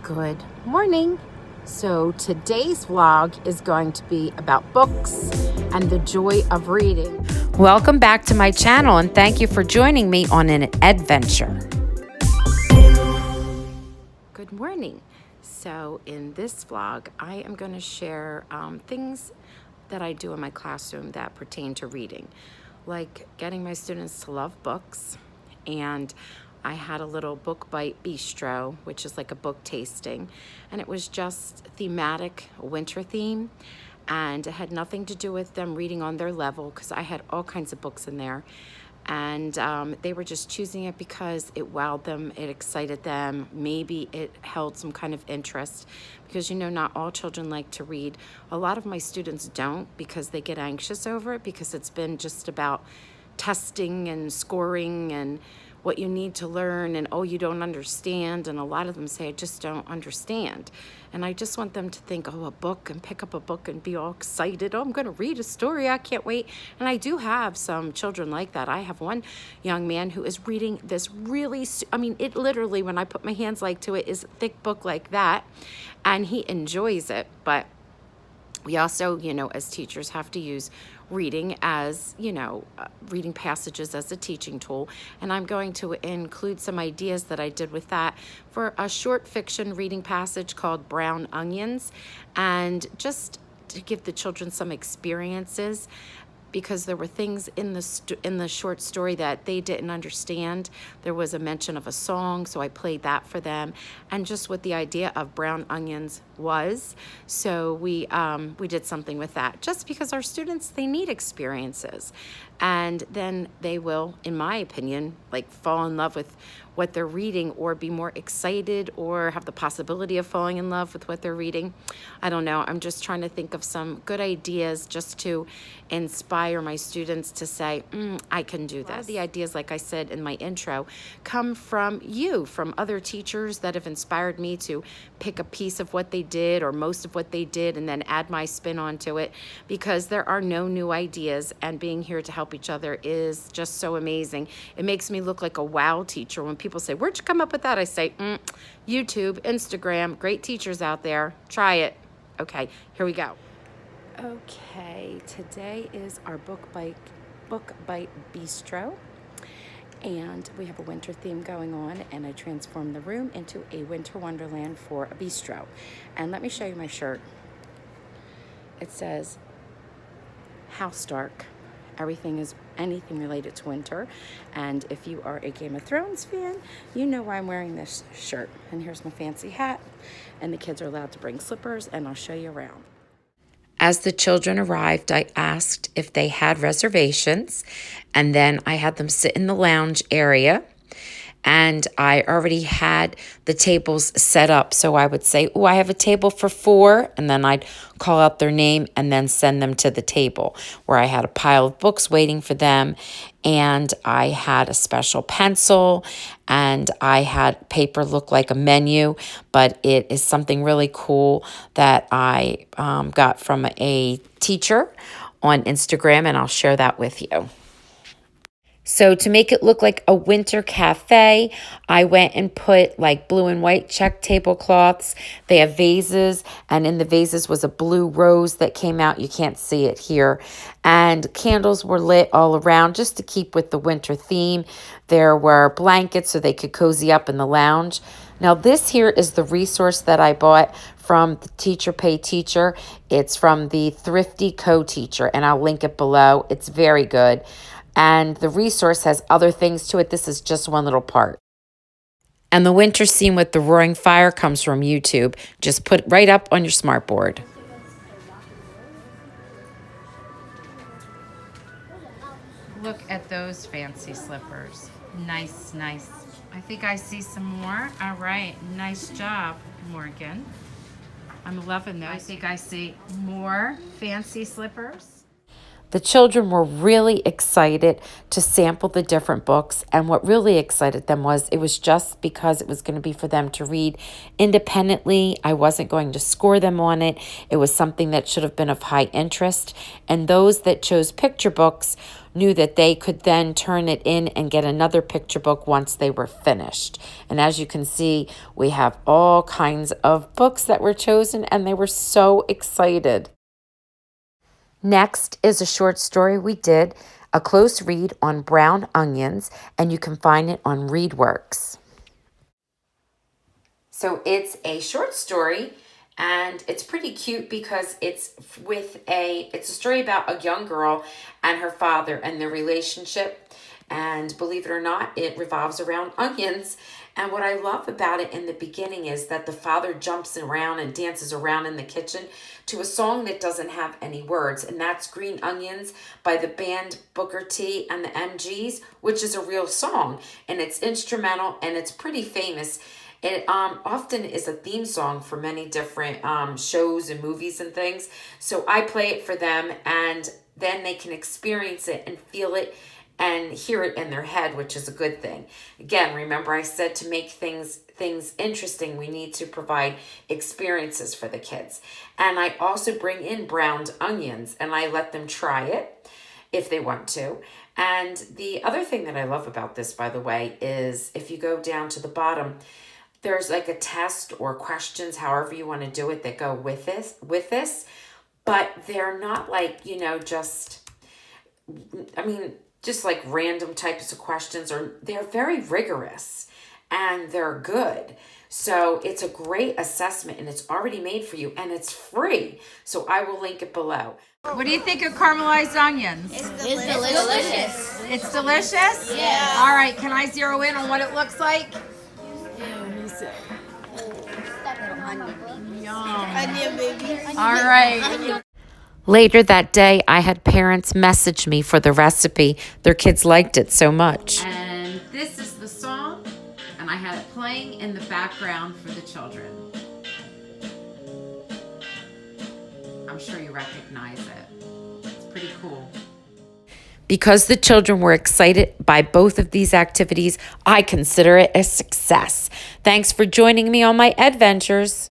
Good morning. So today's vlog is going to be about books and the joy of reading. Welcome back to my channel and thank you for joining me on an adventure. Good morning. So in this vlog, I am going to share things that I do in my classroom that pertain to reading, like getting my students to love books. And I had a little book bite bistro, which is like a book tasting, and it was just thematic, winter theme, and it had nothing to do with them reading on their level because I had all kinds of books in there. And they were just choosing it because it wowed them, it excited them, maybe it held some kind of interest, because not all children like to read. A lot of my students don't because they get anxious over it because it's been just about testing and scoring and what you need to learn, and you don't understand. And a lot of them say, I just don't understand. And I just want them to think, a book, and pick up a book and be all excited. I'm going to read a story. I can't wait. And I do have some children like that. I have one young man who is reading this really, it literally, when I put my hands to it, is a thick book like that. And he enjoys it. But we also, as teachers, have to use reading as, reading passages as a teaching tool. And I'm going to include some ideas that I did with that for a short fiction reading passage called Brown Onions, and just to give the children some experiences, because there were things in the short story that they didn't understand. There was a mention of a song, so I played that for them, and just what the idea of brown onions was. So we did something with that, just because our students, they need experiences, and then they will, in my opinion, fall in love with what they're reading, or be more excited, or have the possibility of falling in love with what they're reading. I don't know. I'm just trying to think of some good ideas just to inspire my students to say, I can do this. A lot of the ideas, like I said in my intro, come from from other teachers that have inspired me to pick a piece of what they did or most of what they did and then add my spin onto it, because there are no new ideas, and being here to help each other is just so amazing. It makes me look like a wow teacher when people say, where'd you come up with that? I say, YouTube, Instagram, great teachers out there. Try it. Okay, here we go. Okay, today is our book bite bistro, and we have a winter theme going on, and I transformed the room into a winter wonderland for a bistro. And let me show you my shirt. It says, House Dark. Everything is anything related to winter. And if you are a Game of Thrones fan, you know why I'm wearing this shirt. And here's my fancy hat. And the kids are allowed to bring slippers, and I'll show you around. As the children arrived, I asked if they had reservations, and then I had them sit in the lounge area. And I already had the tables set up. So I would say, I have a table for 4. And then I'd call out their name and then send them to the table, where I had a pile of books waiting for them. And I had a special pencil, and I had paper look like a menu, but it is something really cool that I got from a teacher on Instagram, and I'll share that with you. So to make it look like a winter cafe, I went and put blue and white check tablecloths. They have vases, and in the vases was a blue rose that came out. You can't see it here. And candles were lit all around just to keep with the winter theme. There were blankets so they could cozy up in the lounge. Now this here is the resource that I bought from the Teacher Pay Teacher. It's from the Thrifty Coteacher, and I'll link it below. It's very good. And the resource has other things to it. This is just one little part. And the winter scene with the roaring fire comes from YouTube. Just put it right up on your smartboard. Look at those fancy slippers. Nice, nice. I think I see some more. All right, nice job, Morgan. I'm loving those. I think I see more fancy slippers. The children were really excited to sample the different books, and what really excited them was it was just because it was going to be for them to read independently. I wasn't going to score them on it. It was something that should have been of high interest, and those that chose picture books knew that they could then turn it in and get another picture book once they were finished. And as you can see, we have all kinds of books that were chosen, and they were so excited. Next is a short story we did, a close read on brown onions, and you can find it on ReadWorks. So it's a short story, and it's pretty cute because it's a story about a young girl and her father and their relationship. And believe it or not, it revolves around onions. And what I love about it in the beginning is that the father jumps around and dances around in the kitchen to a song that doesn't have any words. And that's Green Onions by the band Booker T and the MGs, which is a real song. And it's instrumental and it's pretty famous. It often is a theme song for many different shows and movies and things. So I play it for them, and then they can experience it and feel it and hear it in their head, which is a good thing. Again, remember I said to make things interesting, we need to provide experiences for the kids. And I also bring in browned onions, and I let them try it if they want to. And the other thing that I love about this, by the way, is if you go down to the bottom, there's like a test or questions, however you want to do it, that go with this, but they're not like, just like random types of questions, or they're very rigorous and they're good. So it's a great assessment, and it's already made for you, and it's free. So I will link it below. What do you think of caramelized onions? It's delicious. It's delicious? Yeah. All right, can I zero in on what it looks like? Onion, baby. All right. Later that day, I had parents message me for the recipe. Their kids liked it so much. And this is the song, and I had it playing in the background for the children. I'm sure you recognize it. It's pretty cool. Because the children were excited by both of these activities, I consider it a success. Thanks for joining me on my adventures.